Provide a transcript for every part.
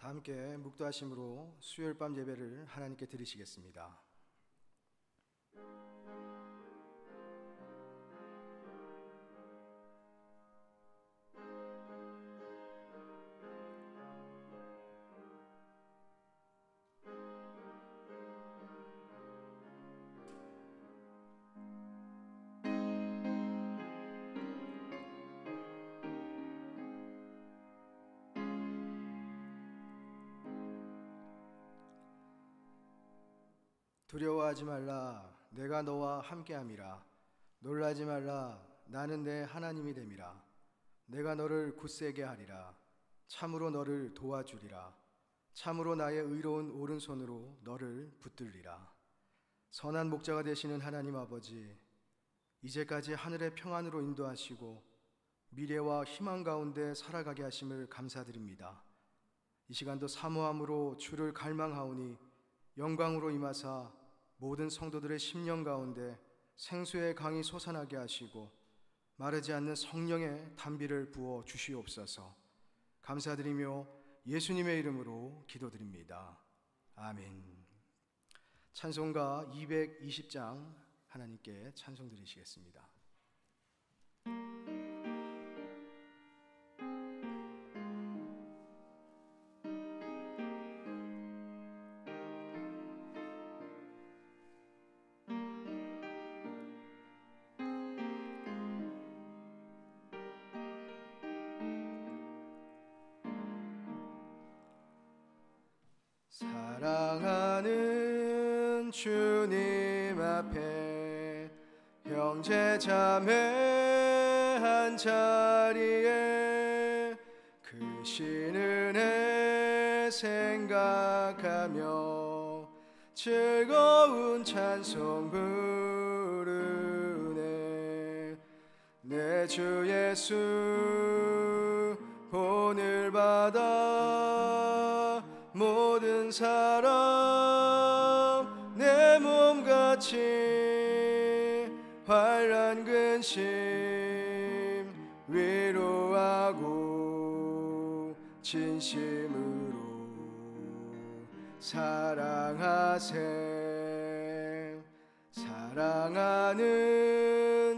다 함께 묵도하심으로 수요일 밤 예배를 하나님께 드리시겠습니다. 두려워하지 말라, 내가 너와 함께함이라. 놀라지 말라, 나는 내 하나님이 됨이라. 내가 너를 굳세게 하리라. 참으로 너를 도와주리라. 참으로 나의 의로운 오른손으로 너를 붙들리라. 선한 목자가 되시는 하나님 아버지, 이제까지 하늘의 평안으로 인도하시고 미래와 희망 가운데 살아가게 하심을 감사드립니다. 이 시간도 사모함으로 주를 갈망하오니 영광으로 임하사 모든 성도들의 심령 가운데 생수의 강이 솟아나게 하시고 마르지 않는 성령의 단비를 부어 주시옵소서. 감사드리며 예수님의 이름으로 기도드립니다. 아멘. 찬송가 220장 하나님께 찬송 드리시겠습니다. 사랑하는 주님 앞에 형제 자매 한 자리에 크신 은혜 생각하며 즐거운 찬송 부르네. 내 주 예수 본을 받아 모든 사람 내 몸같이 환난 근심 위로하고 진심으로 사랑하세. 사랑하는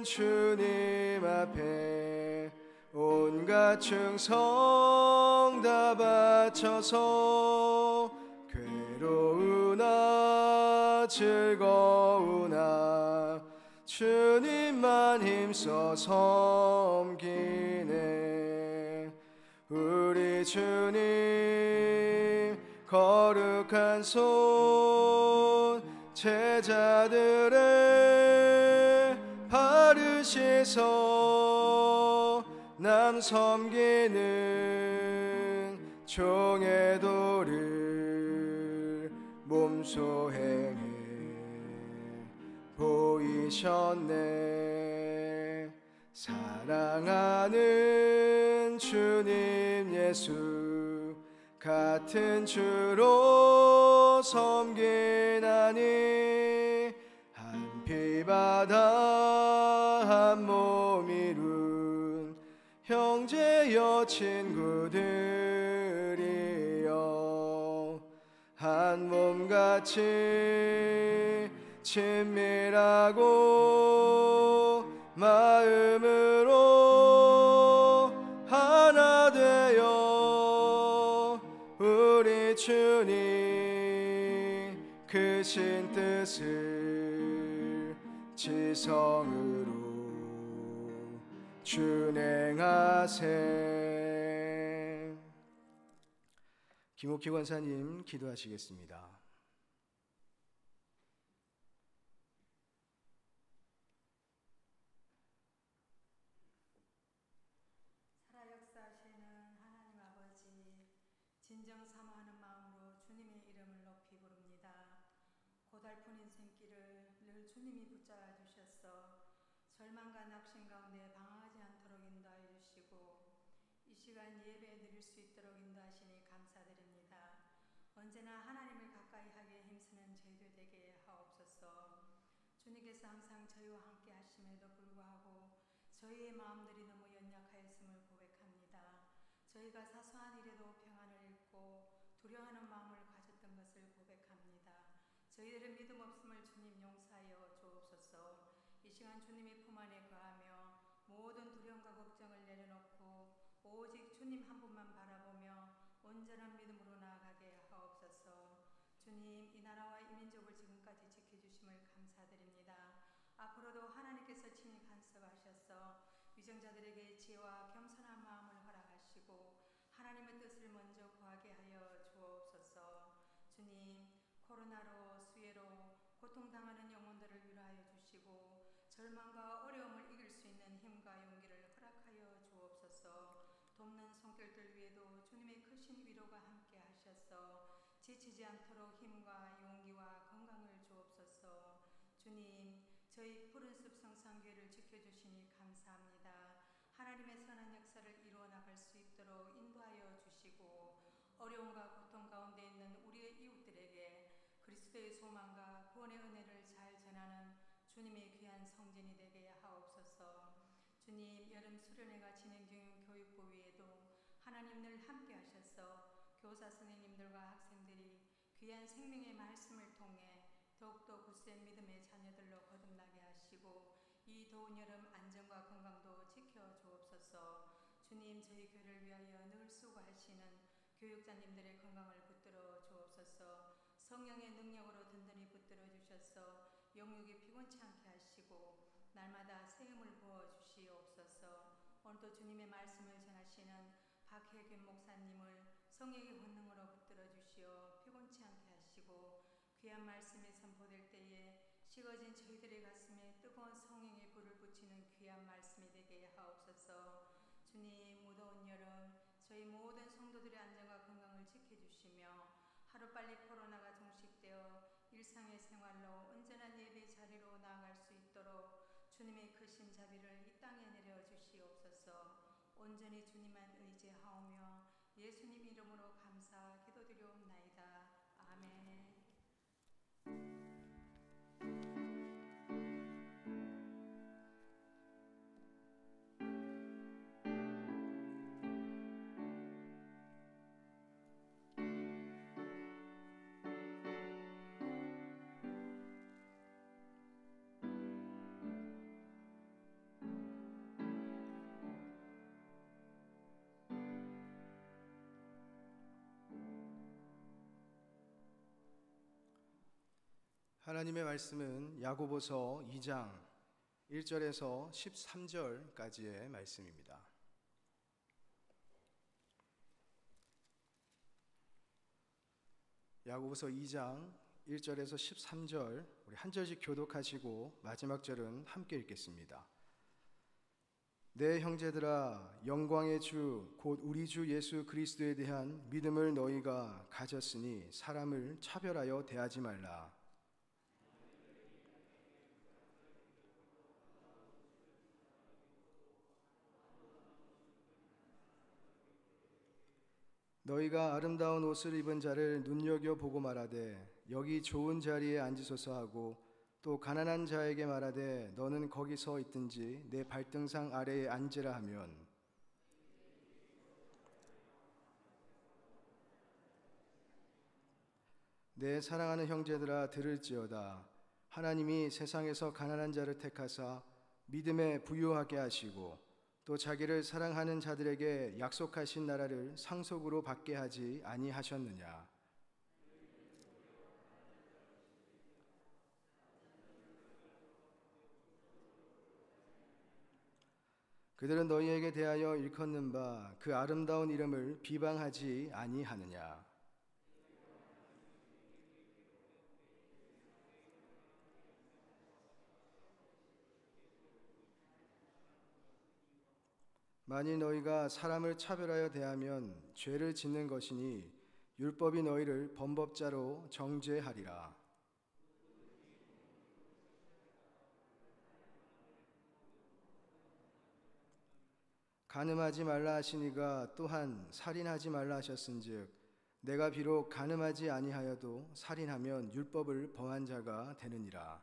주님 앞에 온갖 충성 다 바쳐서 괴로우나 즐거우나 주님만 힘써 섬기네. 우리 주님 거룩한 손 제자들의 발을 씻어 남 섬기는 종의 도를 몸소 행해 보이셨네. 사랑하는 주님 예수 같은 주로 섬기나니 한 피바다 한 몸 이룬 형제여 친구들이여 한 몸같이 친밀하고 마음으로 하나 되어 우리 주님 크신 뜻을 지성으로 준행하세. 김옥희 권사님 기도하시겠습니다. 살아 역사하시는 하나님 아버지, 진정 사모하는 마음으로 주님의 이름을 높이 부릅니다. 고달픈 인생길을 늘 주님이 붙잡아 주셔서 절망과 낙심 가운데 방황하지 않도록 인도하여 주시고 이 시간 예배 드릴 수 있도록 인도하시니 감사드립니다. 언제나 하나님을 가까이 하기에 힘쓰는 저희들 되게 하옵소서. 주님께서 항상 저희와 함께 하심에도 불구하고 저희의 마음들이 너무 연약하였음을 고백합니다. 저희가 사소한 일에도 평안을 잃고 두려워하는 마음을 가졌던 것을 고백합니다. 저희들의 믿음 없음을 주님 용서하여 주옵소서. 이 시간 주님의 품 안에 거하며 모든 두려움과 걱정을 내려놓고 오직 주님 한 분만 바라보며 온전한 믿음으로 나아가게 하옵소서. 주님, 이 나라와 이 민족을 지금까지 지켜주심을 감사드립니다. 앞으로도 하나님께서 친히 간섭하셔서 위정자들에게 지혜와 겸손한 마음을 허락하시고 하나님의 뜻을 먼저 구하게 하여 주옵소서. 주님, 코로나로 수해로 고통당하는 영혼들을 위로하여 주시고 절망과 어려움을 이길 수 있는 힘과 용기를 허락하여 주옵소서. 돕는 손길들 위에도 주님의 크신 위로가 함께 하셔서 지치지 않도록 힘과 용기와 건강을 주옵소서. 주님, 저희 푸른숲 성산교회를 지켜주시니 감사합니다. 하나님의 선한 역사를 이루어 나갈 수 있도록 인도하여 주시고 어려움과 고통 가운데 있는 우리의 이웃들에게 그리스도의 소망과 구원의 은혜를 잘 전하는 주님의 귀한 성전이 되게 하옵소서. 주님, 여름 수련회가 진행 중인 교육부 위에도 하나님 늘 함께 하셔서 교사 선생님들과 학생들이 귀한 생명의 말씀을 통해 더욱더 굳센 믿음의 자녀들로 거듭나게 하시고 이 더운 여름 안전과 건강도 지켜 주옵소서. 주님, 저희 교회를 위하여 늘 수고하시는 교육자님들의 건강을 붙들어 주옵소서. 성령의 능력으로 든든히 붙들어 주셔서 영육이 피곤치 않게 하시고 날마다 새 힘을 부어 주시옵소서. 오늘도 주님의 말씀을 전하시는 박혜균 목사님을 성령의 권능으로 붙들어 주시어 피곤치 않게 하시고 귀한 말씀이 선포될 때에 식어진 저희들의 가슴에 뜨거운 성령의 불을 붙이는 귀한 말씀이 되게 하옵소서. 주님, 무더운 여름 저희 모든 성도들의 안전과 건강을 지켜주시며 하루빨리 코로나가 종식되어 일상의 생활로 온전한 예배 자리로 나아갈 수 있도록 주님의 크신 자비를 이 땅에 내려 주시옵소서. 온전히 주님만 의지하오며 예수님 이름으로 감사 기도드리옵나이다. 아멘. 하나님의 말씀은 야고보서 2장 1절에서 13절까지의 말씀입니다. 야고보서 2장 1절에서 13절 우리 한 절씩 교독하시고 마지막 절은 함께 읽겠습니다. 내 형제들아, 영광의 주 곧 우리 주 예수 그리스도에 대한 믿음을 너희가 가졌으니 사람을 차별하여 대하지 말라. 너희가 아름다운 옷을 입은 자를 눈여겨보고 말하되 여기 좋은 자리에 앉으소서 하고 또 가난한 자에게 말하되 너는 거기 서 있든지 내 발등상 아래에 앉으라 하면 내 사랑하는 형제들아 들을지어다. 하나님이 세상에서 가난한 자를 택하사 믿음에 부유하게 하시고 또 자기를 사랑하는 자들에게 약속하신 나라를 상속으로 받게 하지 아니하셨느냐. 그들은 너희에게 대하여 일컫는 바 그 아름다운 이름을 비방하지 아니하느냐. 만일 너희가 사람을 차별하여 대하면 죄를 짓는 것이니 율법이 너희를 범법자로 정죄하리라. 간음하지 말라 하시니가 또한 살인하지 말라 하셨은즉 내가 비록 간음하지 아니하여도 살인하면 율법을 범한 자가 되느니라.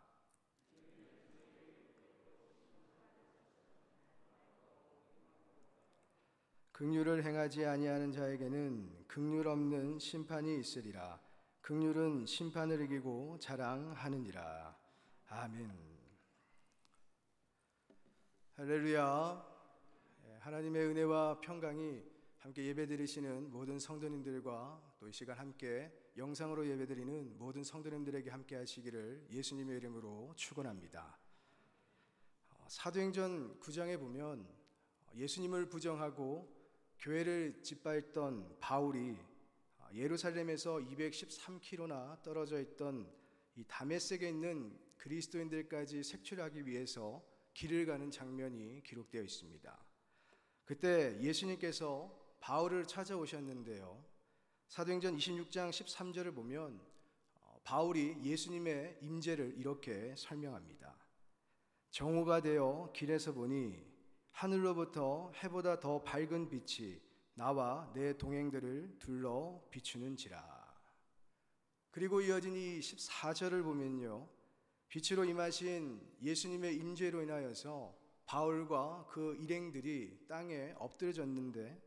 긍휼을 행하지 아니하는 자에게는 긍휼 없는 심판이 있으리라. 긍휼은 심판을 이기고 자랑하느니라. 아멘. 할렐루야. 하나님의 은혜와 평강이 함께 예배드리시는 모든 성도님들과 또 이 시간 함께 영상으로 예배드리는 모든 성도님들에게 함께 하시기를 예수님의 이름으로 축원합니다. 사도행전 9장에 보면 예수님을 부정하고 교회를 짓밟던 바울이 예루살렘에서 213km나 떨어져 있던 이 다메섹에 있는 그리스도인들까지 색출하기 위해서 길을 가는 장면이 기록되어 있습니다. 그때 예수님께서 바울을 찾아오셨는데요. 사도행전 26장 13절을 보면 바울이 예수님의 임재를 이렇게 설명합니다. 정오가 되어 길에서 보니 하늘로부터 해보다 더 밝은 빛이 나와 내 동행들을 둘러 비추는지라. 그리고 이어진 이 14절을 보면요, 빛으로 임하신 예수님의 임재로 인하여서 바울과 그 일행들이 땅에 엎드려졌는데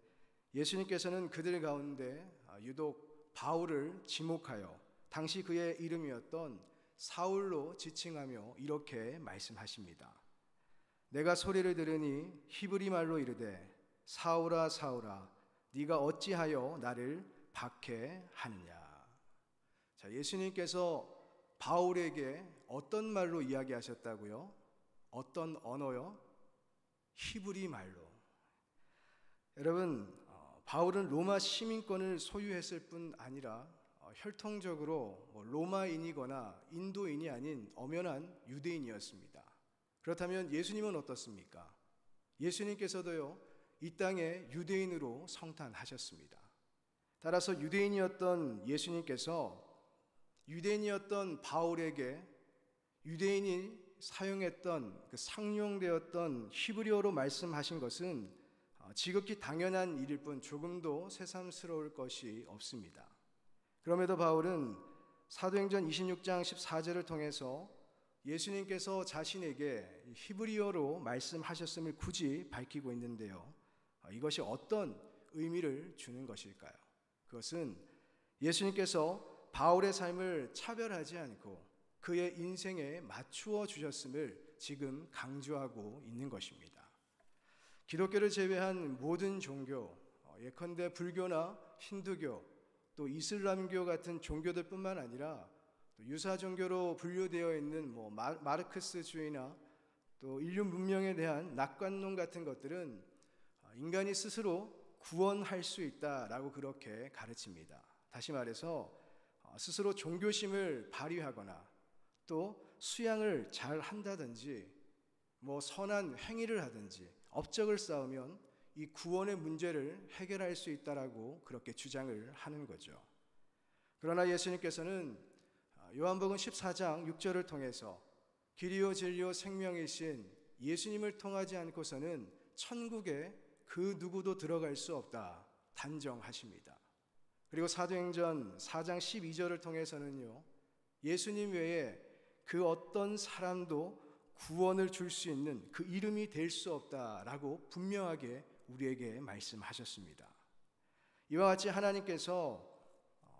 예수님께서는 그들 가운데 유독 바울을 지목하여 당시 그의 이름이었던 사울로 지칭하며 이렇게 말씀하십니다. 내가 소리를 들으니 히브리 말로 이르되 사울아 사울아 네가 어찌하여 나를 박해하느냐. 자, 예수님께서 바울에게 어떤 말로 이야기하셨다고요? 어떤 언어요? 히브리 말로. 여러분, 바울은 로마 시민권을 소유했을 뿐 아니라 혈통적으로 로마인이거나 인도인이 아닌 엄연한 유대인이었습니다. 그렇다면 예수님은 어떻습니까? 예수님께서도요, 이 땅에 유대인으로 성탄하셨습니다. 따라서 유대인이었던 예수님께서 유대인이었던 바울에게 유대인이 사용했던 그 상용되었던 히브리어로 말씀하신 것은 지극히 당연한 일일 뿐 조금도 새삼스러울 것이 없습니다. 그럼에도 바울은 사도행전 26장 14절을 통해서 예수님께서 자신에게 히브리어로 말씀하셨음을 굳이 밝히고 있는데요. 이것이 어떤 의미를 주는 것일까요? 그것은 예수님께서 바울의 삶을 차별하지 않고 그의 인생에 맞추어 주셨음을 지금 강조하고 있는 것입니다. 기독교를 제외한 모든 종교, 예컨대 불교나 힌두교, 또 이슬람교 같은 종교들뿐만 아니라 또 유사 종교로 분류되어 있는 마르크스주의나 또 인류 문명에 대한 낙관론 같은 것들은 인간이 스스로 구원할 수 있다라고 그렇게 가르칩니다. 다시 말해서 스스로 종교심을 발휘하거나 또 수양을 잘 한다든지 선한 행위를 하든지 업적을 쌓으면 이 구원의 문제를 해결할 수 있다라고 그렇게 주장을 하는 거죠. 그러나 예수님께서는 요한복음 14장 6절을 통해서 길이요 진리요 생명이신 예수님을 통하지 않고서는 천국에 그 누구도 들어갈 수 없다 단정하십니다. 그리고 사도행전 4장 12절을 통해서는요, 예수님 외에 그 어떤 사람도 구원을 줄 수 있는 그 이름이 될 수 없다라고 분명하게 우리에게 말씀하셨습니다. 이와 같이 하나님께서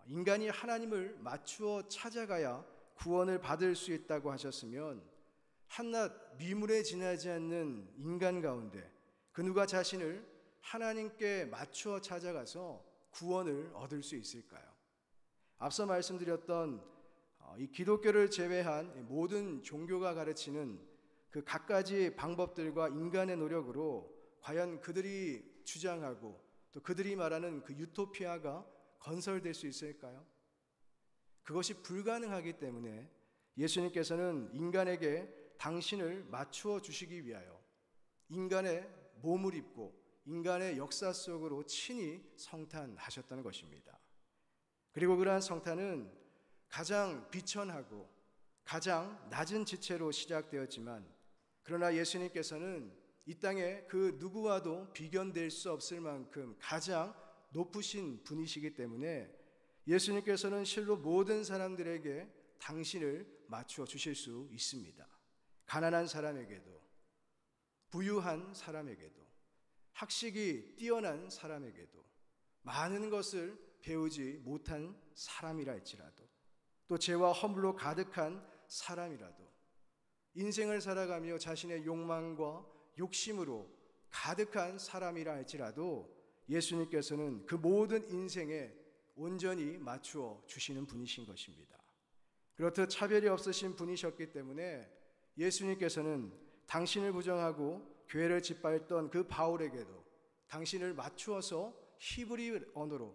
인간이 하나님을 맞추어 찾아가야 구원을 받을 수 있다고 하셨으면 한낱 미물에 지나지 않는 인간 가운데 그 누가 자신을 하나님께 맞추어 찾아가서 구원을 얻을 수 있을까요? 앞서 말씀드렸던 이 기독교를 제외한 모든 종교가 가르치는 그 갖가지 방법들과 인간의 노력으로 과연 그들이 주장하고 또 그들이 말하는 그 유토피아가 건설될 수 있을까요? 그것이 불가능하기 때문에 예수님께서는 인간에게 당신을 맞추어 주시기 위하여 인간의 몸을 입고 인간의 역사 속으로 친히 성탄하셨다는 것입니다. 그리고 그러한 성탄은 가장 비천하고 가장 낮은 지체로 시작되었지만 그러나 예수님께서는 이 땅에 그 누구와도 비견될 수 없을 만큼 가장 높으신 분이시기 때문에 예수님께서는 실로 모든 사람들에게 당신을 맞추어 주실 수 있습니다. 가난한 사람에게도 부유한 사람에게도 학식이 뛰어난 사람에게도, 많은 것을 배우지 못한 사람이라 할지라도, 또 죄와 허물로 가득한 사람이라도, 인생을 살아가며 자신의 욕망과 욕심으로 가득한 사람이라 할지라도 예수님께서는 그 모든 인생에 온전히 맞추어 주시는 분이신 것입니다. 그렇듯 차별이 없으신 분이셨기 때문에 예수님께서는 당신을 부정하고 교회를 짓밟던 그 바울에게도 당신을 맞추어서 히브리 언어로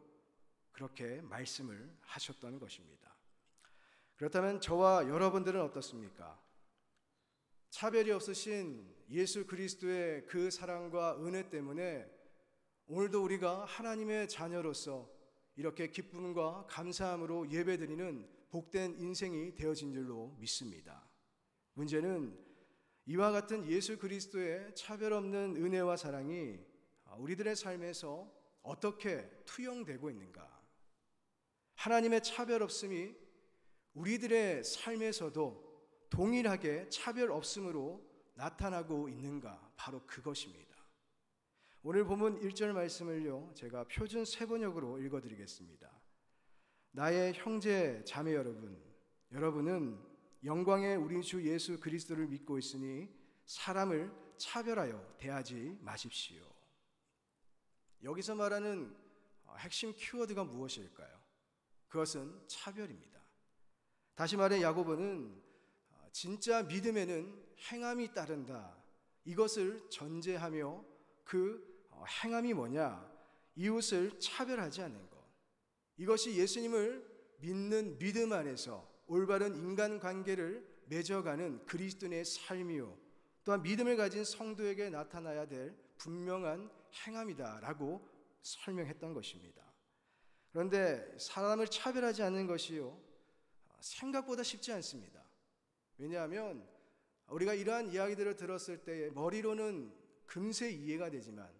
그렇게 말씀을 하셨던 것입니다. 그렇다면 저와 여러분들은 어떻습니까? 차별이 없으신 예수 그리스도의 그 사랑과 은혜 때문에 오늘도 우리가 하나님의 자녀로서 이렇게 기쁨과 감사함으로 예배드리는 복된 인생이 되어진 줄로 믿습니다. 문제는 이와 같은 예수 그리스도의 차별 없는 은혜와 사랑이 우리들의 삶에서 어떻게 투영되고 있는가? 하나님의 차별 없음이 우리들의 삶에서도 동일하게 차별 없음으로 나타나고 있는가? 바로 그것입니다. 오늘 본문 1절 말씀을요, 제가 표준 세번역으로 읽어드리겠습니다. 나의 형제 자매 여러분, 여러분은 영광의 우리 주 예수 그리스도를 믿고 있으니 사람을 차별하여 대하지 마십시오. 여기서 말하는 핵심 키워드가 무엇일까요? 그것은 차별입니다. 다시 말해 야고보는 진짜 믿음에는 행함이 따른다, 이것을 전제하며 그 행함이 뭐냐? 이웃을 차별하지 않는 것. 이것이 예수님을 믿는 믿음 안에서 올바른 인간관계를 맺어가는 그리스도인의 삶이요, 또한 믿음을 가진 성도에게 나타나야 될 분명한 행함이다라고 설명했던 것입니다. 그런데 사람을 차별하지 않는 것이요, 생각보다 쉽지 않습니다. 왜냐하면 우리가 이러한 이야기들을 들었을 때 머리로는 금세 이해가 되지만,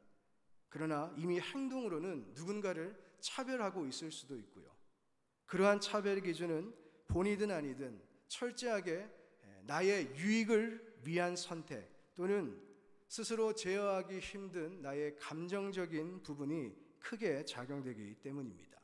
그러나 이미 행동으로는 누군가를 차별하고 있을 수도 있고요. 그러한 차별 기준은 본이든 아니든 철저하게 나의 유익을 위한 선택, 또는 스스로 제어하기 힘든 나의 감정적인 부분이 크게 작용되기 때문입니다.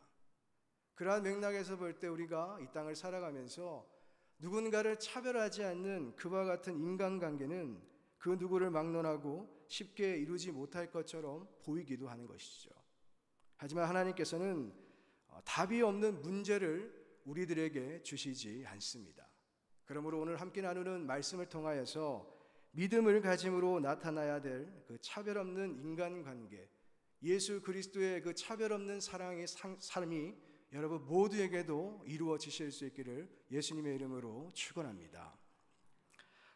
그러한 맥락에서 볼 때 우리가 이 땅을 살아가면서 누군가를 차별하지 않는 그와 같은 인간관계는 그 누구를 막론하고 쉽게 이루지 못할 것처럼 보이기도 하는 것이죠. 하지만 하나님께서는 답이 없는 문제를 우리들에게 주시지 않습니다. 그러므로 오늘 함께 나누는 말씀을 통하여서 믿음을 가짐으로 나타나야 될 그 차별 없는 인간관계, 예수 그리스도의 그 차별 없는 사랑의 삶이 여러분 모두에게도 이루어지실 수 있기를 예수님의 이름으로 축원합니다.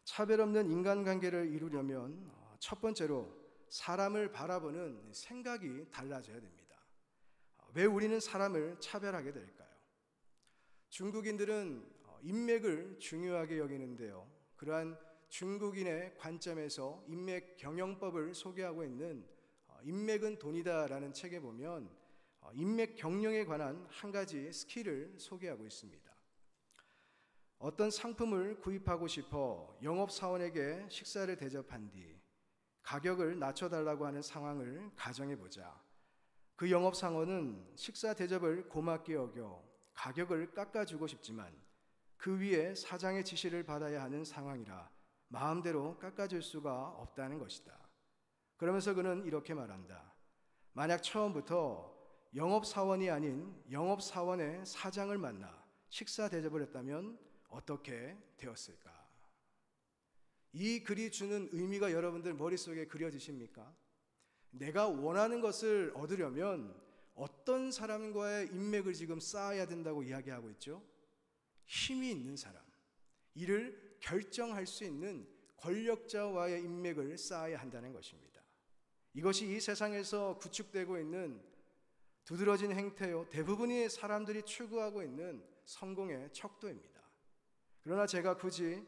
차별 없는 인간관계를 이루려면 첫 번째로 사람을 바라보는 생각이 달라져야 됩니다. 왜 우리는 사람을 차별하게 될까요? 중국인들은 인맥을 중요하게 여기는데요, 그러한 중국인의 관점에서 인맥 경영법을 소개하고 있는 인맥은 돈이다라는 책에 보면 인맥 경영에 관한 한 가지 스킬을 소개하고 있습니다. 어떤 상품을 구입하고 싶어 영업사원에게 식사를 대접한 뒤 가격을 낮춰달라고 하는 상황을 가정해보자. 그 영업사원은 식사 대접을 고맙게 여겨 가격을 깎아주고 싶지만 그 위에 사장의 지시를 받아야 하는 상황이라 마음대로 깎아줄 수가 없다는 것이다. 그러면서 그는 이렇게 말한다. 만약 처음부터 영업사원이 아닌 영업사원의 사장을 만나 식사 대접을 했다면 어떻게 되었을까? 이 글이 주는 의미가 여러분들 머릿속에 그려지십니까? 내가 원하는 것을 얻으려면 어떤 사람과의 인맥을 지금 쌓아야 된다고 이야기하고 있죠? 힘이 있는 사람, 이를 결정할 수 있는 권력자와의 인맥을 쌓아야 한다는 것입니다. 이것이 이 세상에서 구축되고 있는 두드러진 행태요, 대부분의 사람들이 추구하고 있는 성공의 척도입니다. 그러나 제가 굳이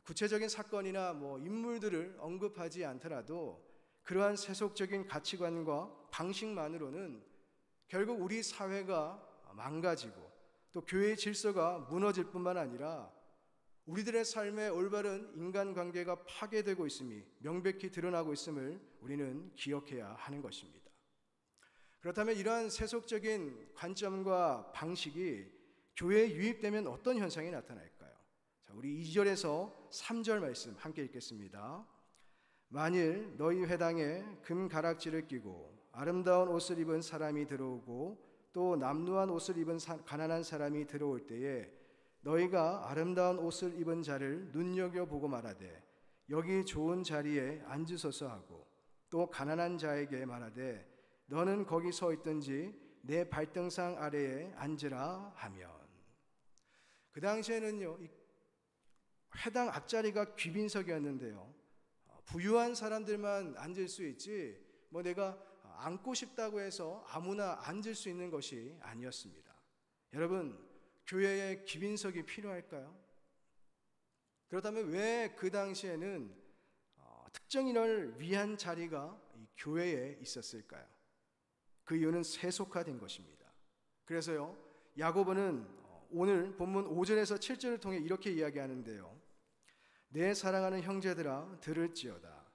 구체적인 사건이나 인물들을 언급하지 않더라도 그러한 세속적인 가치관과 방식만으로는 결국 우리 사회가 망가지고 또 교회의 질서가 무너질 뿐만 아니라 우리들의 삶에 올바른 인간관계가 파괴되고 있음이 명백히 드러나고 있음을 우리는 기억해야 하는 것입니다. 그렇다면 이러한 세속적인 관점과 방식이 교회에 유입되면 어떤 현상이 나타날까요? 자, 우리 2절에서 3절 말씀 함께 읽겠습니다. 만일 너희 회당에 금 가락지를 끼고 아름다운 옷을 입은 사람이 들어오고 또 남루한 옷을 입은 가난한 사람이 들어올 때에 너희가 아름다운 옷을 입은 자를 눈여겨보고 말하되 여기 좋은 자리에 앉으소서 하고 또 가난한 자에게 말하되 너는 거기 서 있든지 내 발등상 아래에 앉으라 하면, 그 당시에는요, 이 회당 앞자리가 귀빈석이었는데요, 부유한 사람들만 앉을 수 있지 뭐 내가 앉고 싶다고 해서 아무나 앉을 수 있는 것이 아니었습니다. 여러분, 교회에 귀빈석이 필요할까요? 그렇다면 왜 그 당시에는 특정인을 위한 자리가 이 교회에 있었을까요? 그 이유는 세속화된 것입니다. 그래서요, 야고보는 오늘 본문 5절에서 7절을 통해 이렇게 이야기하는데요. 내 사랑하는 형제들아 들을지어다.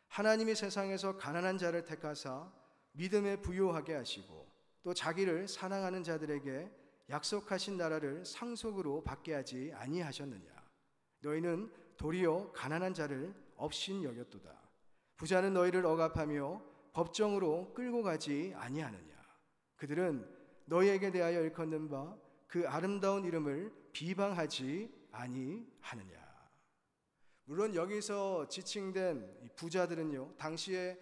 하나님이 세상에서 가난한 자를 택하사 믿음에 부요하게 하시고 또 자기를 사랑하는 자들에게 약속하신 나라를 상속으로 받게 하지 아니하셨느냐. 너희는 도리어 가난한 자를 업신 여겼도다. 부자는 너희를 억압하며 법정으로 끌고 가지 아니하느냐. 그들은 너희에게 대하여 일컫는 바 그 아름다운 이름을 비방하지 아니하느냐. 물론 여기서 지칭된 부자들은요, 당시에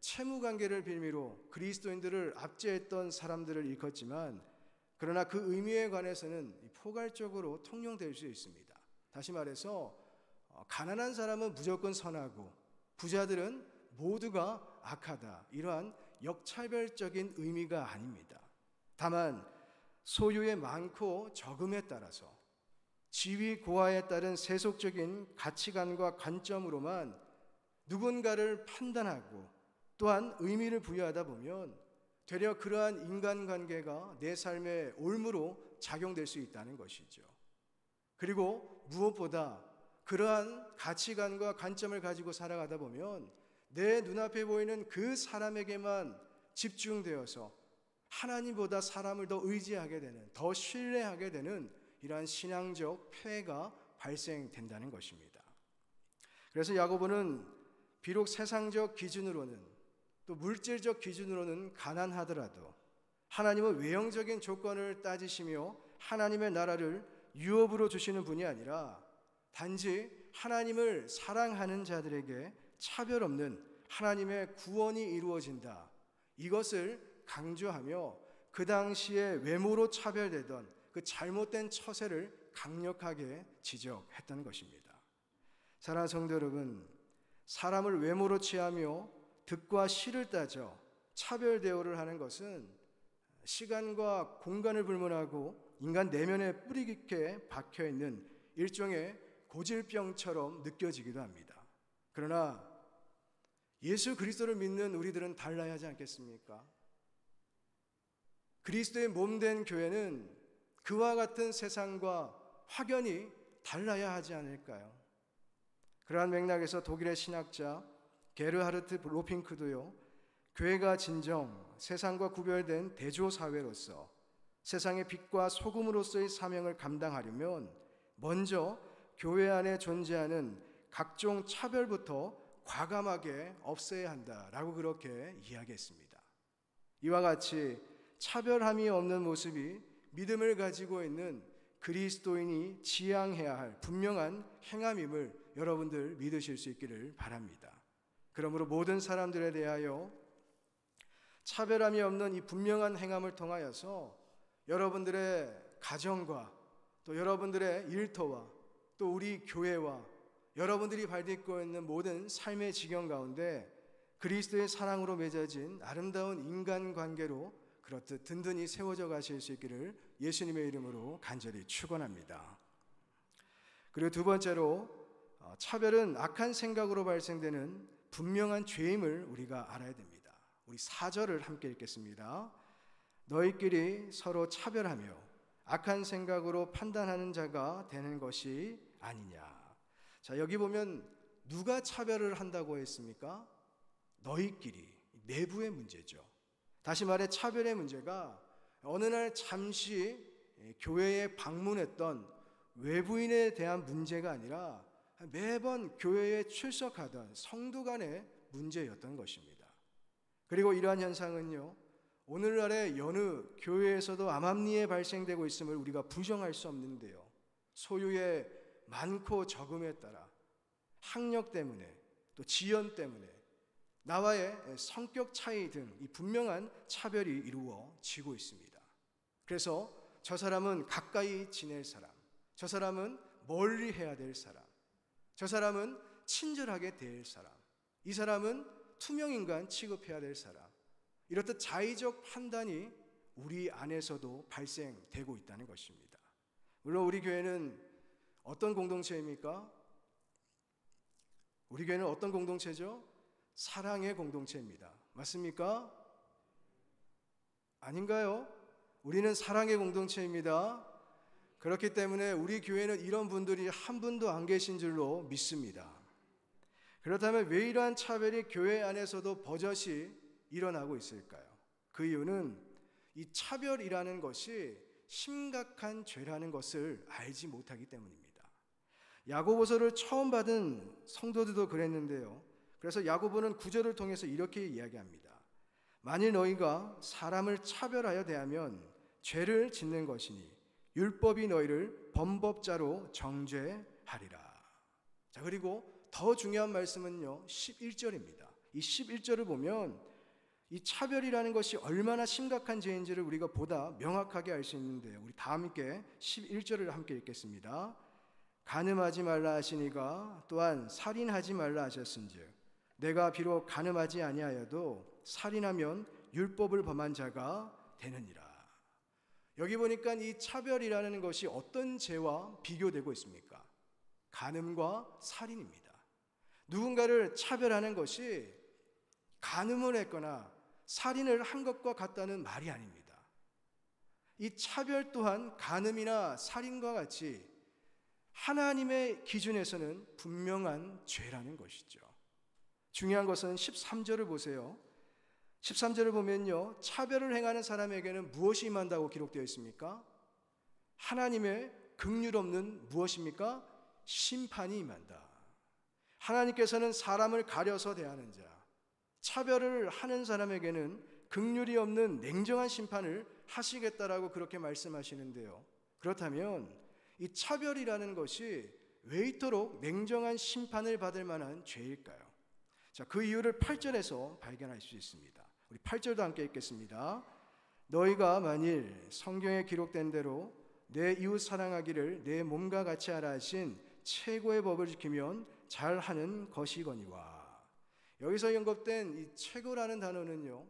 채무관계를 빌미로 그리스도인들을 압제했던 사람들을 일컫지만, 그러나 그 의미에 관해서는 포괄적으로 통용될 수 있습니다. 다시 말해서 가난한 사람은 무조건 선하고 부자들은 모두가 악하다, 이러한 역차별적인 의미가 아닙니다. 다만 소유의 많고 적음에 따라서 지위 고하에 따른 세속적인 가치관과 관점으로만 누군가를 판단하고 또한 의미를 부여하다 보면 되려 그러한 인간관계가 내 삶의 올무로 작용될 수 있다는 것이죠. 그리고 무엇보다 그러한 가치관과 관점을 가지고 살아가다 보면 내 눈앞에 보이는 그 사람에게만 집중되어서 하나님보다 사람을 더 의지하게 되는, 더 신뢰하게 되는 이러한 신앙적 폐해가 발생된다는 것입니다. 그래서 야고보는 비록 세상적 기준으로는 또 물질적 기준으로는 가난하더라도 하나님은 외형적인 조건을 따지시며 하나님의 나라를 유업으로 주시는 분이 아니라 단지 하나님을 사랑하는 자들에게 차별 없는 하나님의 구원이 이루어진다, 이것을 강조하며 그 당시에 외모로 차별되던 그 잘못된 처세를 강력하게 지적했던 것입니다. 사랑하는 성도 여러분, 사람을 외모로 취하며 득과 실을 따져 차별 대우를 하는 것은 시간과 공간을 불문하고 인간 내면에 뿌리 깊게 박혀있는 일종의 고질병처럼 느껴지기도 합니다. 그러나 예수 그리스도를 믿는 우리들은 달라야 하지 않겠습니까? 그리스도의 몸된 교회는 그와 같은 세상과 확연히 달라야 하지 않을까요? 그러한 맥락에서 독일의 신학자 게르하르트 로핑크도요, 교회가 진정 세상과 구별된 대조사회로서 세상의 빛과 소금으로서의 사명을 감당하려면 먼저 교회 안에 존재하는 각종 차별부터 과감하게 없애야 한다라고 그렇게 이야기했습니다. 이와 같이 차별함이 없는 모습이 믿음을 가지고 있는 그리스도인이 지향해야 할 분명한 행함임을 여러분들 믿으실 수 있기를 바랍니다. 그러므로 모든 사람들에 대하여 차별함이 없는 이 분명한 행함을 통하여서 여러분들의 가정과 또 여러분들의 일터와 또 우리 교회와 여러분들이 발딛고 있는 모든 삶의 지경 가운데 그리스도의 사랑으로 맺어진 아름다운 인간관계로 그렇듯 든든히 세워져 가실 수 있기를 예수님의 이름으로 간절히 축원합니다. 그리고 두 번째로, 차별은 악한 생각으로 발생되는 분명한 죄임을 우리가 알아야 됩니다. 우리 4절을 함께 읽겠습니다. 너희끼리 서로 차별하며 악한 생각으로 판단하는 자가 되는 것이 아니냐. 자, 여기 보면 누가 차별을 한다고 했습니까? 너희끼리, 내부의 문제죠. 다시 말해 차별의 문제가 어느 날 잠시 교회에 방문했던 외부인에 대한 문제가 아니라 매번 교회에 출석하던 성도 간의 문제였던 것입니다. 그리고 이러한 현상은요, 오늘날의 여느 교회에서도 암암리에 발생되고 있음을 우리가 부정할 수 없는데요. 소유의 많고 적음에 따라 학력 때문에 또 지연 때문에 나와의 성격 차이 등 이 분명한 차별이 이루어지고 있습니다. 그래서 저 사람은 가까이 지낼 사람, 저 사람은 멀리 해야 될 사람, 저 사람은 친절하게 대할 사람, 이 사람은 투명인간 취급해야 될 사람, 이렇듯 자의적 판단이 우리 안에서도 발생되고 있다는 것입니다. 물론 우리 교회는 어떤 공동체입니까? 우리 교회는 어떤 공동체죠? 사랑의 공동체입니다. 맞습니까? 아닌가요? 우리는 사랑의 공동체입니다. 그렇기 때문에 우리 교회는 이런 분들이 한 분도 안 계신 줄로 믿습니다. 그렇다면 왜 이러한 차별이 교회 안에서도 버젓이 일어나고 있을까요? 그 이유는 이 차별이라는 것이 심각한 죄라는 것을 알지 못하기 때문입니다. 야고보서를 처음 받은 성도들도 그랬는데요. 그래서 야고보는 9절을 통해서 이렇게 이야기합니다. 만일 너희가 사람을 차별하여 대하면 죄를 짓는 것이니 율법이 너희를 범법자로 정죄하리라. 자, 그리고 더 중요한 말씀은요, 11절입니다. 이 11절을 보면 이 차별이라는 것이 얼마나 심각한 죄인지를 우리가 보다 명확하게 알 수 있는데요. 우리 다 함께 11절을 함께 읽겠습니다. 간음하지 말라 하시니가 또한 살인하지 말라 하셨은즉 내가 비록 간음하지 아니하여도 살인하면 율법을 범한 자가 되느니라. 여기 보니까 이 차별이라는 것이 어떤 죄와 비교되고 있습니까? 간음과 살인입니다. 누군가를 차별하는 것이 간음을 했거나 살인을 한 것과 같다는 말이 아닙니다. 이 차별 또한 간음이나 살인과 같이 하나님의 기준에서는 분명한 죄라는 것이죠. 중요한 것은 13절을 보세요. 13절을 보면요, 차별을 행하는 사람에게는 무엇이 임한다고 기록되어 있습니까? 하나님의 긍휼 없는 무엇입니까? 심판이 임한다. 하나님께서는 사람을 가려서 대하는 자, 차별을 하는 사람에게는 긍휼이 없는 냉정한 심판을 하시겠다라고 그렇게 말씀하시는데요. 그렇다면 이 차별이라는 것이 왜 이토록 냉정한 심판을 받을 만한 죄일까요? 자, 그 이유를 8절에서 발견할 수 있습니다. 우리 8절도 함께 읽겠습니다. 너희가 만일 성경에 기록된 대로 내 이웃 사랑하기를 내 몸과 같이 하라 하신 최고의 법을 지키면 잘하는 것이거니와. 여기서 언급된 이 최고라는 단어는요,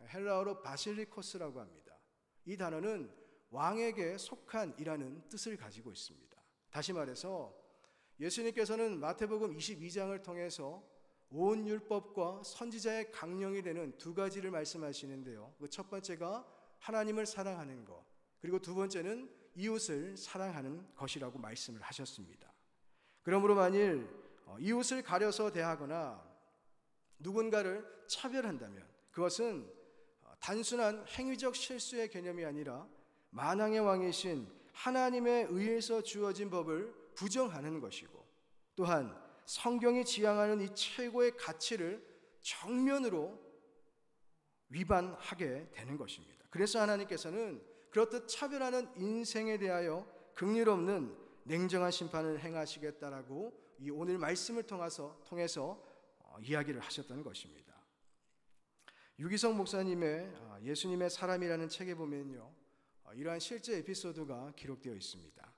헬라어로 바실리코스라고 합니다. 이 단어는 왕에게 속한이라는 뜻을 가지고 있습니다. 다시 말해서 예수님께서는 마태복음 22장을 통해서 온 율법과 선지자의 강령이 되는 두 가지를 말씀하시는데요. 그 첫 번째가 하나님을 사랑하는 것, 그리고 두 번째는 이웃을 사랑하는 것이라고 말씀을 하셨습니다. 그러므로 만일 이웃을 가려서 대하거나 누군가를 차별한다면 그것은 단순한 행위적 실수의 개념이 아니라 만왕의 왕이신 하나님의 의에서 주어진 법을 부정하는 것이고, 또한 성경이 지향하는 이 최고의 가치를 정면으로 위반하게 되는 것입니다. 그래서 하나님께서는 그렇듯 차별하는 인생에 대하여 긍휼 없는 냉정한 심판을 행하시겠다라고 이 오늘 말씀을 통해서 이야기를 하셨던 것입니다. 유기성 목사님의 예수님의 사람이라는 책에 보면요, 이러한 실제 에피소드가 기록되어 있습니다.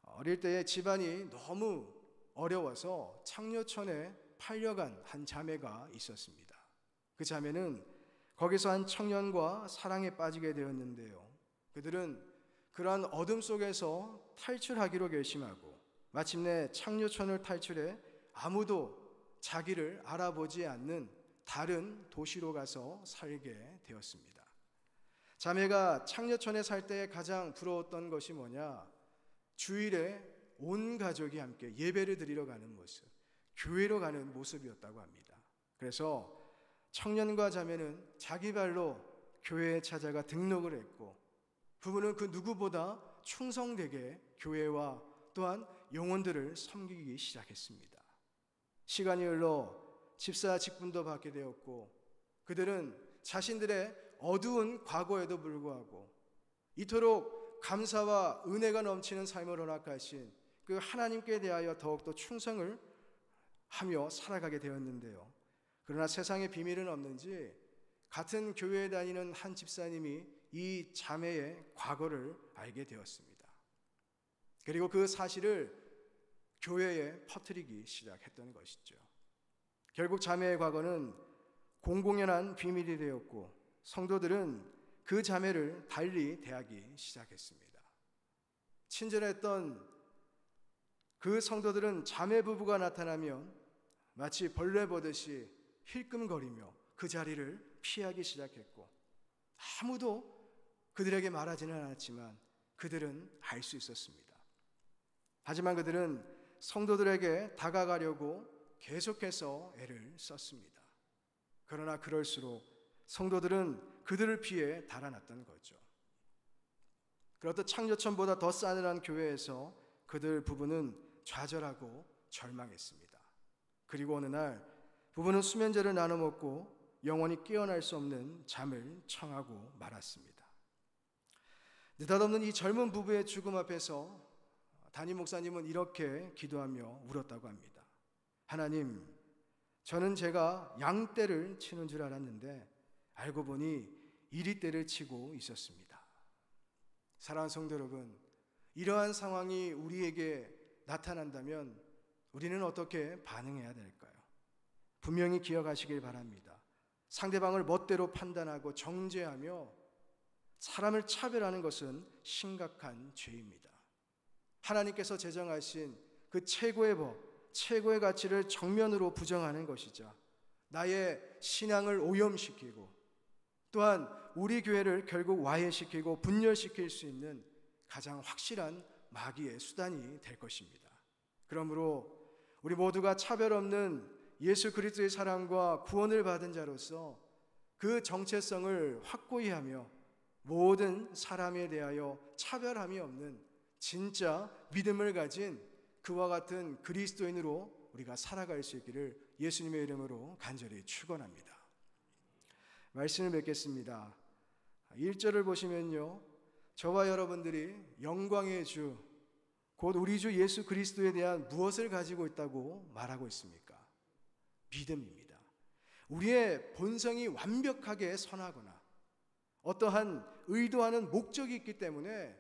어릴 때에 집안이 너무 어려워서 창녀촌에 팔려간 한 자매가 있었습니다. 그 자매는 거기서 한 청년과 사랑에 빠지게 되었는데요. 그들은 그러한 어둠 속에서 탈출하기로 결심하고 마침내 창녀촌을 탈출해 아무도 자기를 알아보지 않는 다른 도시로 가서 살게 되었습니다. 자매가 창녀촌에 살 때 가장 부러웠던 것이 뭐냐? 주일에 온 가족이 함께 예배를 드리러 가는 모습, 교회로 가는 모습이었다고 합니다. 그래서 청년과 자매는 자기 발로 교회에 찾아가 등록을 했고, 부부는 그 누구보다 충성되게 교회와 또한 영혼들을 섬기기 시작했습니다. 시간이 흘러 집사 직분도 받게 되었고, 그들은 자신들의 어두운 과거에도 불구하고 이토록 감사와 은혜가 넘치는 삶을 허락하신 그 하나님께 대하여 더욱더 충성을 하며 살아가게 되었는데요. 그러나 세상에 비밀은 없는지 같은 교회에 다니는 한 집사님이 이 자매의 과거를 알게 되었습니다. 그리고 그 사실을 교회에 퍼뜨리기 시작했던 것이죠. 결국 자매의 과거는 공공연한 비밀이 되었고, 성도들은 그 자매를 달리 대하기 시작했습니다. 친절했던 그 성도들은 자매 부부가 나타나면 마치 벌레 보듯이 힐끔거리며 그 자리를 피하기 시작했고, 아무도 그들에게 말하지는 않았지만 그들은 알 수 있었습니다. 하지만 그들은 성도들에게 다가가려고 계속해서 애를 썼습니다. 그러나 그럴수록 성도들은 그들을 피해 달아났던 거죠. 그렇듯 창조천보다 더 싸늘한 교회에서 그들 부부는 좌절하고 절망했습니다. 그리고 어느 날 부부는 수면제를 나눠 먹고 영원히 깨어날 수 없는 잠을 청하고 말았습니다. 느닷없는 이 젊은 부부의 죽음 앞에서 담임 목사님은 이렇게 기도하며 울었다고 합니다. 하나님, 저는 제가 양떼를 치는 줄 알았는데 알고 보니 이리떼를 치고 있었습니다. 사랑하는 성도 여러분, 이러한 상황이 우리에게 나타난다면 우리는 어떻게 반응해야 될까요? 분명히 기억하시길 바랍니다. 상대방을 멋대로 판단하고 정죄하며 사람을 차별하는 것은 심각한 죄입니다. 하나님께서 제정하신 그 최고의 법, 최고의 가치를 정면으로 부정하는 것이자 나의 신앙을 오염시키고 또한 우리 교회를 결국 와해시키고 분열시킬 수 있는 가장 확실한 마귀의 수단이 될 것입니다. 그러므로 우리 모두가 차별 없는 예수 그리스도의 사랑과 구원을 받은 자로서 그 정체성을 확고히 하며 모든 사람에 대하여 차별함이 없는 진짜 믿음을 가진 그와 같은 그리스도인으로 우리가 살아갈 수 있기를 예수님의 이름으로 간절히 축원합니다. 말씀을 맺겠습니다. 1절을 보시면요, 저와 여러분들이 영광의 주, 곧 우리 주 예수 그리스도에 대한 무엇을 가지고 있다고 말하고 있습니까? 믿음입니다. 우리의 본성이 완벽하게 선하거나 어떠한 의도하는 목적이 있기 때문에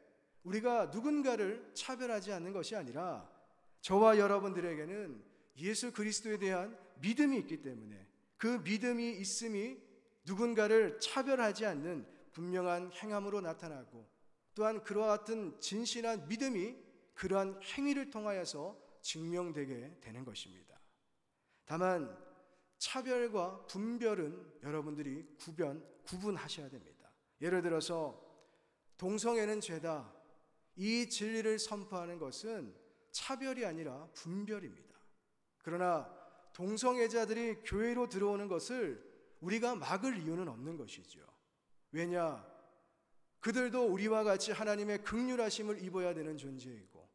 우리가 누군가를 차별하지 않는 것이 아니라 저와 여러분들에게는 예수 그리스도에 대한 믿음이 있기 때문에 그 믿음이 있음이 누군가를 차별하지 않는 분명한 행함으로 나타나고 또한 그와 같은 진실한 믿음이 그러한 행위를 통하여서 증명되게 되는 것입니다. 다만 차별과 분별은 여러분들이 구분하셔야 됩니다. 예를 들어서 동성애는 죄다, 이 진리를 선포하는 것은 차별이 아니라 분별입니다. 그러나 동성애자들이 교회로 들어오는 것을 우리가 막을 이유는 없는 것이죠. 왜냐? 그들도 우리와 같이 하나님의 긍휼하심을 입어야 되는 존재이고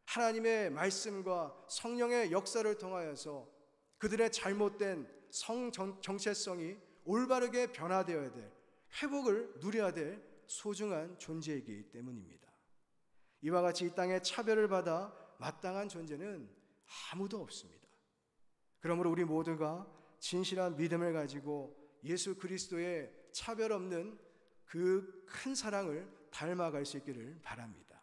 하나님의 말씀과 성령의 역사를 통하여서 그들의 잘못된 성 정체성이 올바르게 변화되어야 될, 회복을 누려야 될 소중한 존재이기 때문입니다. 이와 같이 이 땅에 차별을 받아 마땅한 존재는 아무도 없습니다. 그러므로 우리 모두가 진실한 믿음을 가지고 예수 그리스도의 차별 없는 그 큰 사랑을 닮아갈 수 있기를 바랍니다.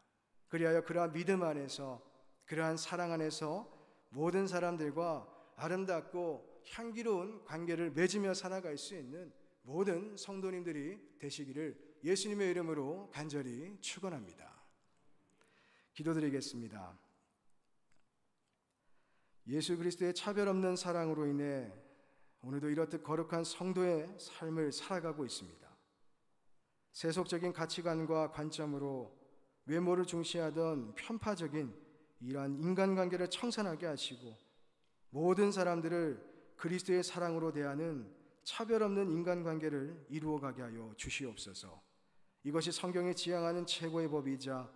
그리하여 그러한 믿음 안에서, 그러한 사랑 안에서 모든 사람들과 아름답고 향기로운 관계를 맺으며 살아갈 수 있는 모든 성도님들이 되시기를 예수님의 이름으로 간절히 축원합니다. 기도드리겠습니다. 예수 그리스도의 차별 없는 사랑으로 인해 오늘도 이렇듯 거룩한 성도의 삶을 살아가고 있습니다. 세속적인 가치관과 관점으로 외모를 중시하던 편파적인 이러한 인간관계를 청산하게 하시고 모든 사람들을 그리스도의 사랑으로 대하는 차별 없는 인간관계를 이루어가게 하여 주시옵소서. 이것이 성경이 지향하는 최고의 법이자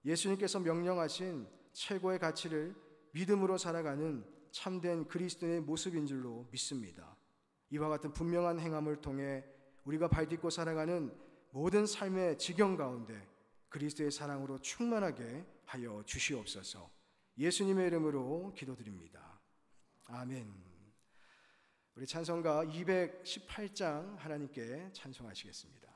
예수님께서 명령하신 최고의 가치를 믿음으로 살아가는 참된 그리스도의 모습인 줄로 믿습니다. 이와 같은 분명한 행함을 통해 우리가 발딛고 살아가는 모든 삶의 지경 가운데 그리스도의 사랑으로 충만하게 하여 주시옵소서. 예수님의 이름으로 기도드립니다. 아멘. 우리 찬송가 218장 하나님께 찬송하시겠습니다.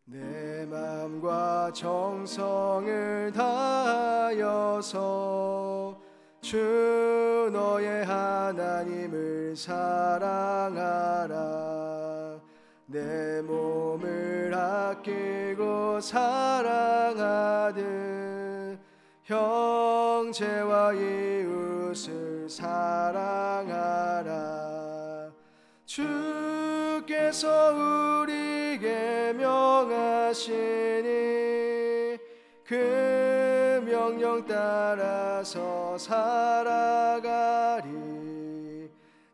내 마음과 정성을 다하여서 주 너의 하나님을 사랑하라. 내 몸을 아끼고 사랑하듯 형제와 이웃을 사랑하라. 주께서 우리에게 명하시니 그 명령 따라서 살아가리.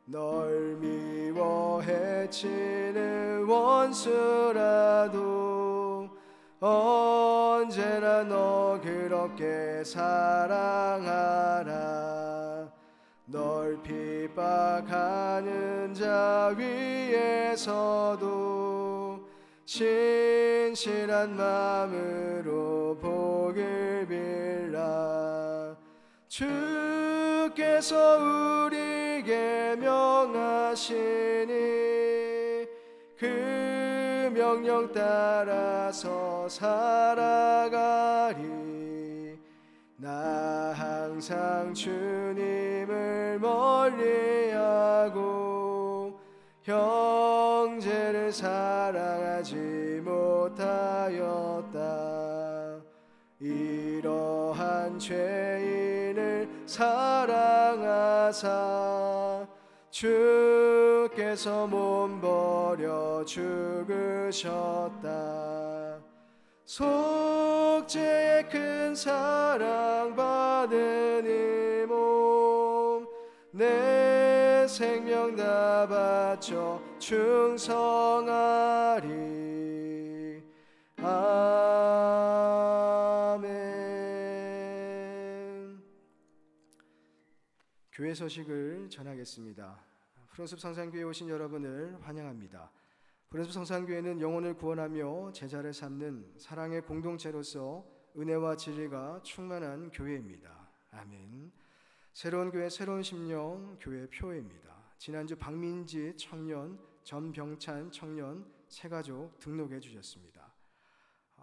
널 미워 해치는 원수라도 언제나 너 그렇게 사랑하라. 널 핍박하는 자 위에서도 신실한 마음으로 복을 빌라. 주께서 우리에게 명하시니 그 명령 따라서 살아가리. 나 항상 주님을 멀리하고 형제를 사랑하지 못하였다. 이러한 죄인을 사랑하사 주께서 몸 버려 죽으셨다. 속죄의 큰 사랑 받은 이 몸 내 생명 다 바쳐 충성하리. 아멘. 교회 소식을 전하겠습니다. 푸른숲 성산교회에 오신 여러분을 환영합니다. 푸른숲 성산교회는 영혼을 구원하며 제자를 삼는 사랑의 공동체로서 은혜와 진리가 충만한 교회입니다. 아멘. 새로운 교회 새로운 심령 교회 표회입니다. 지난주 박민지 청년, 전병찬 청년 세 가족 등록해 주셨습니다.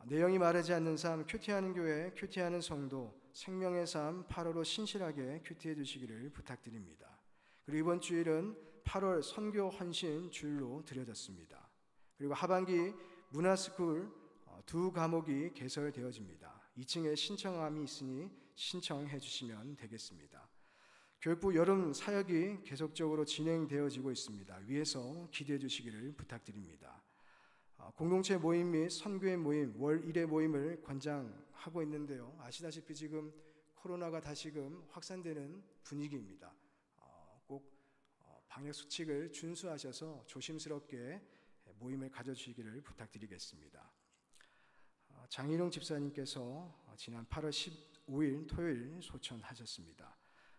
내용이 마르지 않는 삶 큐티하는 교회, 큐티하는 성도, 생명의 삶 8월호 신실하게 큐티해 주시기를 부탁드립니다. 그리고 이번 주일은 8월 선교 헌신 주일로 드려졌습니다. 그리고 하반기 문화스쿨 두 과목이 개설되어집니다. 2층에 신청함이 있으니 신청해 주시면 되겠습니다. 교육부 여름 사역이 계속적으로 진행되어지고 있습니다. 위에서 기대해 주시기를 부탁드립니다. 공동체 모임 및 선교회 모임 월 1회 모임을 권장하고 있는데요. 아시다시피 지금 코로나가 다시금 확산되는 분위기입니다. 꼭 방역 수칙을 준수하셔서 조심스럽게 모임을 가져주시기를 부탁드리겠습니다. 장일용 집사님께서 지난 8월 15일 토요일 소천하셨습니다.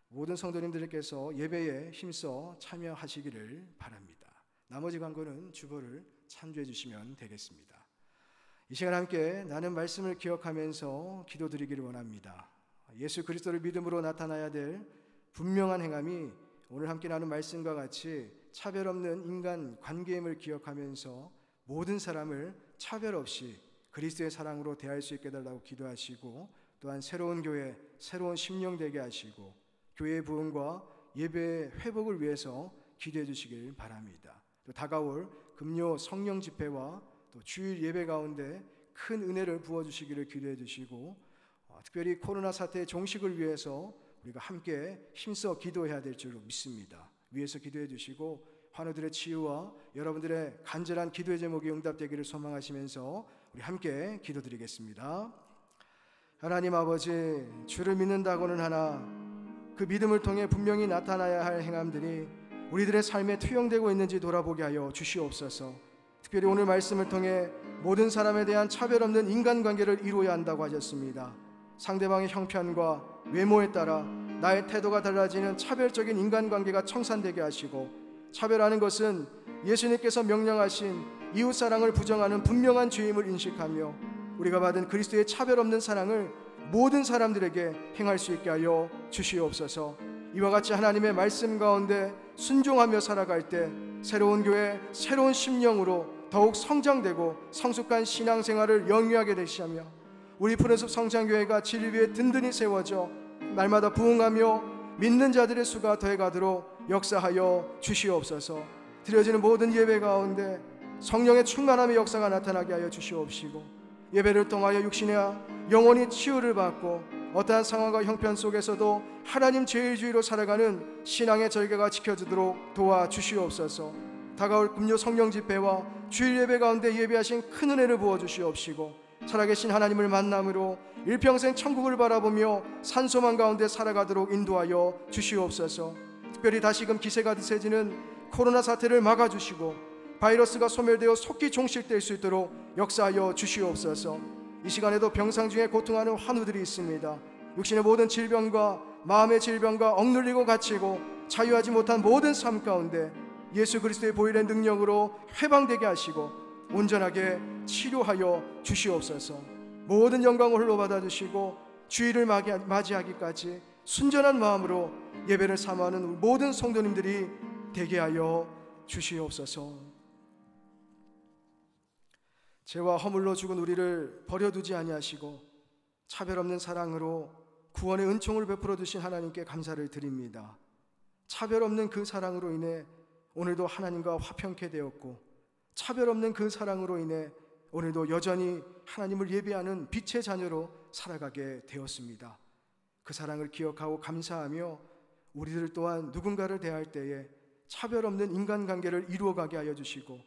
모든 성도님들께서 예배에 힘써 참여하시기를 바랍니다. 나머지 광고는 주보를 참조해 주시면 되겠습니다. 이 시간 함께 나는 말씀을 기억하면서 기도드리기를 원합니다. 예수 그리스도를 믿음으로 나타나야 될 분명한 행함이 오늘 함께 나눈 말씀과 같이 차별 없는 인간 관계임을 기억하면서 모든 사람을 차별 없이 그리스도의 사랑으로 대할 수 있게 해달라고 기도하시고, 또한 새로운 교회, 새로운 심령 되게 하시고 교회의 부흥과 예배의 회복을 위해서 기도해 주시길 바랍니다. 또 다가올 금요 성령 집회와 또 주일 예배 가운데 큰 은혜를 부어주시기를 기도해 주시고, 특별히 코로나 사태의 종식을 위해서 우리가 함께 힘써 기도해야 될 줄로 믿습니다. 위에서 기도해 주시고 환우들의 치유와 여러분들의 간절한 기도의 제목이 응답되기를 소망하시면서 우리 함께 기도드리겠습니다. 하나님 아버지, 주를 믿는다고는 하나 그 믿음을 통해 분명히 나타나야 할 행함들이 우리들의 삶에 투영되고 있는지 돌아보게 하여 주시옵소서. 특별히 오늘 말씀을 통해 모든 사람에 대한 차별 없는 인간관계를 이루어야 한다고 하셨습니다. 상대방의 형편과 외모에 따라 나의 태도가 달라지는 차별적인 인간관계가 청산되게 하시고, 차별하는 것은 예수님께서 명령하신 이웃사랑을 부정하는 분명한 죄임을 인식하며 우리가 받은 그리스도의 차별 없는 사랑을 모든 사람들에게 행할 수 있게 하여 주시옵소서. 이와 같이 하나님의 말씀 가운데 순종하며 살아갈 때 새로운 교회, 새로운 심령으로 더욱 성장되고 성숙한 신앙생활을 영위하게 되시며 우리 푸른숲 성장교회가 진리 위에 든든히 세워져 날마다 부흥하며 믿는 자들의 수가 더해가도록 역사하여 주시옵소서. 드려지는 모든 예배 가운데 성령의 충만함의 역사가 나타나게 하여 주시옵시고, 예배를 통하여 육신의 영혼이 치유를 받고 어떠한 상황과 형편 속에서도 하나님 제일주의로 살아가는 신앙의 절개가 지켜지도록 도와주시옵소서. 다가올 금요 성령 집회와 주일 예배 가운데 예배하신 큰 은혜를 부어주시옵시고, 살아계신 하나님을 만남으로 일평생 천국을 바라보며 산소망 가운데 살아가도록 인도하여 주시옵소서. 특별히 다시금 기세가 드세지는 코로나 사태를 막아주시고 바이러스가 소멸되어 속히 종식될 수 있도록 역사하여 주시옵소서. 이 시간에도 병상 중에 고통하는 환우들이 있습니다. 육신의 모든 질병과 마음의 질병과 억눌리고 갇히고 자유하지 못한 모든 삶 가운데 예수 그리스도의 보혈의 능력으로 해방되게 하시고 온전하게 치료하여 주시옵소서. 모든 영광을 홀로 받아주시고 주일을 맞이하기까지 순전한 마음으로 예배를 삼아하는 모든 성도님들이 되게 하여 주시옵소서. 죄와 허물로 죽은 우리를 버려두지 아니하시고 차별 없는 사랑으로 구원의 은총을 베풀어 주신 하나님께 감사를 드립니다. 차별 없는 그 사랑으로 인해 오늘도 하나님과 화평케 되었고, 차별 없는 그 사랑으로 인해 오늘도 여전히 하나님을 예배하는 빛의 자녀로 살아가게 되었습니다. 그 사랑을 기억하고 감사하며 우리들 또한 누군가를 대할 때에 차별 없는 인간관계를 이루어가게 하여 주시고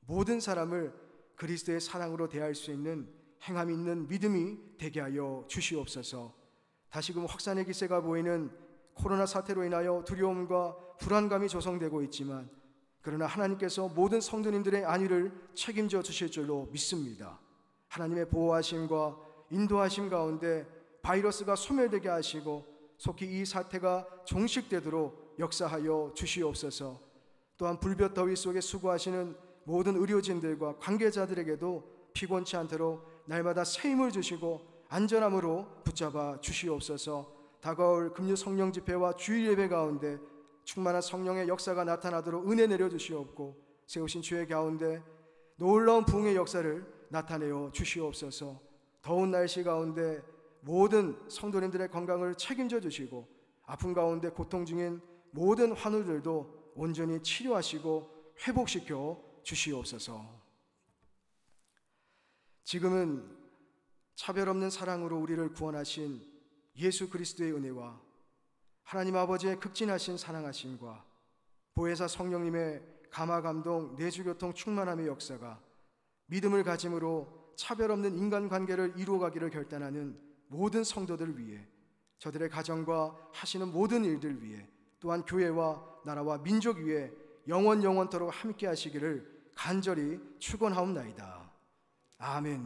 모든 사람을 그리스도의 사랑으로 대할 수 있는 행함 있는 믿음이 되게 하여 주시옵소서. 다시금 확산의 기세가 보이는 코로나 사태로 인하여 두려움과 불안감이 조성되고 있지만, 그러나 하나님께서 모든 성도님들의 안위를 책임져 주실 줄로 믿습니다. 하나님의 보호하심과 인도하심 가운데 바이러스가 소멸되게 하시고 속히 이 사태가 종식되도록 역사하여 주시옵소서. 또한 불볕 더위 속에 수고하시는 모든 의료진들과 관계자들에게도 피곤치 않도록 날마다 새 힘을 주시고 안전함으로 붙잡아 주시옵소서. 다가올 금요 성령 집회와 주일 예배 가운데 충만한 성령의 역사가 나타나도록 은혜 내려주시옵고, 세우신 주의 가운데 놀라운 부흥의 역사를 나타내어 주시옵소서. 더운 날씨 가운데 모든 성도님들의 건강을 책임져 주시고 아픔 가운데 고통 중인 모든 환우들도 온전히 치료하시고 회복시켜 주시옵소서. 지금은 차별 없는 사랑으로 우리를 구원하신 예수 그리스도의 은혜와 하나님 아버지의 극진하신 사랑하심과 보혜사 성령님의 감화감동 내주교통 충만함의 역사가 믿음을 가짐으로 차별 없는 인간관계를 이루어가기를 결단하는 모든 성도들 위해, 저들의 가정과 하시는 모든 일들 위해, 또한 교회와 나라와 민족 위에 영원토록 함께 하시기를 간절히 축원하옵나이다. 아멘.